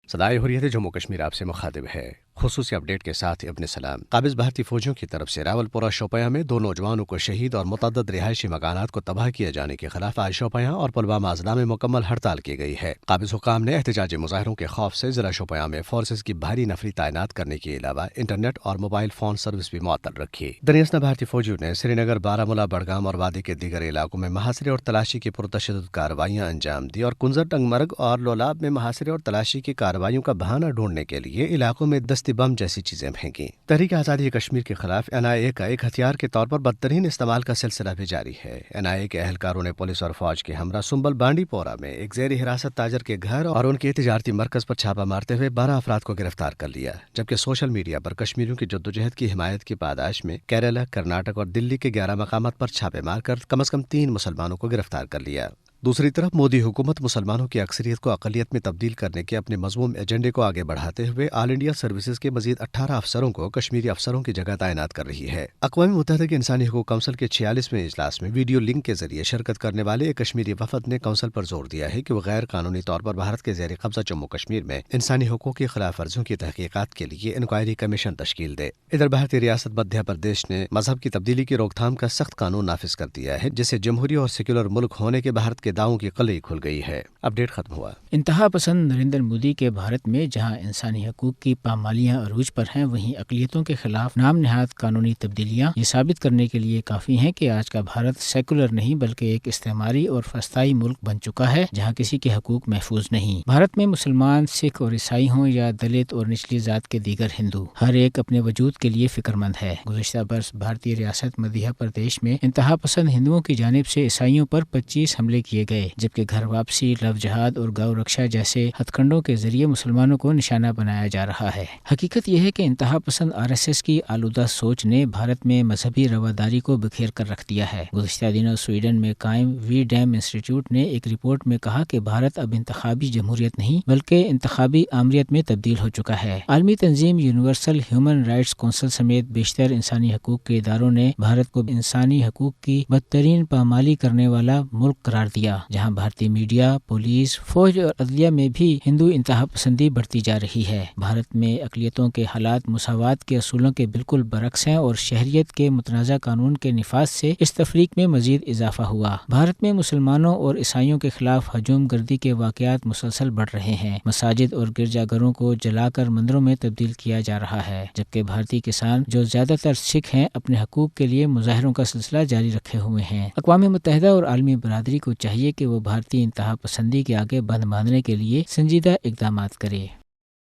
صدائے حریت جموں کشمیر آپ سے مخاطب ہے۔ خصوصی اپڈیٹ کے ساتھ اپنے سلام۔ قابض بھارتی فوجیوں کی طرف سے راولپورہ شوپیاں میں 2 نوجوانوں کو شہید اور متعدد رہائشی مکانات کو تباہ کیے جانے کے خلاف آج شوپیاں اور پلوامہ اضلاع میں مکمل ہڑتال کی گئی ہے۔ قابض حکام نے احتجاجی مظاہروں کے خوف سے ضلع شوپیاں میں فورسز کی بھاری نفری تعینات کرنے کے علاوہ انٹرنیٹ اور موبائل فون سروس بھی معطل رکھی۔ دریاسنا بھارتی فوجیوں نے سری نگر، بارامولہ، بڑگام اور وادی کے دیگر علاقوں میں محاصرے اور تلاشی کی پرتشدد کارروائیاں انجام دی اور کنزر، ٹنگمرگ اور لولاب میں محاصرے اور تلاشی کی کارروائیوں کا بہانہ ڈھونڈنے کے لیے علاقوں میں دستی بم جیسی چیزیں پھینکی۔ تحریک آزادی کشمیر کے خلاف NIA کا ایک ہتھیار کے طور پر بدترین استعمال کا سلسلہ بھی جاری ہے۔ NIA کے اہلکاروں نے پولیس اور فوج کے ہمراہ سنبل بانڈی پورہ میں ایک زیر حراست تاجر کے گھر اور ان کے تجارتی مرکز پر چھاپہ مارتے ہوئے 12 افراد کو گرفتار کر لیا، جبکہ سوشل میڈیا پر کشمیریوں کی جدوجہد کی حمایت کی پاداش میں کیرالہ، کرناٹک اور دلی کے 11 مقامات پر چھاپے مار کر کم از کم 3 مسلمانوں کو گرفتار کر لیا۔ دوسری طرف مودی حکومت مسلمانوں کی اکثریت کو اقلیت میں تبدیل کرنے کے اپنے مذموم ایجنڈے کو آگے بڑھاتے ہوئے آل انڈیا سروسز کے مزید 18 افسروں کو کشمیری افسروں کی جگہ تعینات کر رہی ہے۔ اقوام متحدہ کے انسانی حقوق کونسل کے 46ویں اجلاس میں ویڈیو لنک کے ذریعے شرکت کرنے والے ایک کشمیری وفد نے کونسل پر زور دیا ہے کہ وہ غیر قانونی طور پر بھارت کے زیر قبضہ جموں کشمیر میں انسانی حقوق کی خلاف ورزیوں کی تحقیقات کے لیے انکوائری کمیشن تشکیل دے۔ ادھر بھارتی ریاست مدھیہ پردیش نے مذہب کی تبدیلی کی روک تھام کا سخت قانون نافذ کر دیا ہے، جس سے جمہوری اور سیکولر ملک ہونے کے بھارت کے دعووں کی قلعی کھل گئی ہے۔ اپڈیٹ ختم ہوا۔ انتہا پسند نریندر مودی کے بھارت میں جہاں انسانی حقوق کی پامالیاں عروج پر ہیں، وہیں اقلیتوں کے خلاف نام نہاد قانونی تبدیلیاں یہ ثابت کرنے کے لیے کافی ہیں کہ آج کا بھارت سیکولر نہیں بلکہ ایک استعماری اور فسطائی ملک بن چکا ہے، جہاں کسی کے حقوق محفوظ نہیں۔ بھارت میں مسلمان، سکھ اور عیسائی ہوں یا دلت اور نچلی ذات کے دیگر ہندو، ہر ایک اپنے وجود کے لیے فکر مند ہے۔ گزشتہ برس بھارتی ریاست مدھیہ پردیش میں انتہا پسند ہندوؤں کی جانب سے عیسائیوں پر 25 حملے کیے گئے، جبکہ گھر واپسی، لو جہاد اور گو رکشا جیسے ہتھ کنڈوں کے ذریعے مسلمانوں کو نشانہ بنایا جا رہا ہے۔ حقیقت یہ ہے کہ انتہا پسند RSS کی آلودہ سوچ نے بھارت میں مذہبی رواداری کو بکھیر کر رکھ دیا ہے۔ گزشتہ دنوں سویڈن میں قائم وی ڈیم انسٹیٹیوٹ نے ایک رپورٹ میں کہا کہ بھارت اب انتخابی جمہوریت نہیں بلکہ انتخابی آمریت میں تبدیل ہو چکا ہے۔ عالمی تنظیم یونیورسل ہیومن رائٹس کونسل سمیت بیشتر انسانی حقوق کے اداروں نے بھارت کو انسانی حقوق کی بدترین پامالی کرنے والا ملک قرار دیا، جہاں بھارتی میڈیا، پولیس، فوج اور عدلیہ میں بھی ہندو انتہا پسندی بڑھتی جا رہی ہے۔ بھارت میں اقلیتوں کے حالات مساوات کے اصولوں کے بالکل برعکس ہیں اور شہریت کے متنازع قانون کے نفاذ سے اس تفریق میں مزید اضافہ ہوا۔ بھارت میں مسلمانوں اور عیسائیوں کے خلاف ہجوم گردی کے واقعات مسلسل بڑھ رہے ہیں۔ مساجد اور گرجا گھروں کو جلا کر مندروں میں تبدیل کیا جا رہا ہے، جبکہ بھارتی کسان، جو زیادہ تر سکھ ہیں، اپنے حقوق کے لیے مظاہروں کا سلسلہ جاری رکھے ہوئے ہیں۔ اقوام متحدہ اور عالمی برادری کو چاہیے کہ وہ بھارتی انتہا پسندی کے آگے بند باندھنے کے لیے سنجیدہ اقدامات کرے۔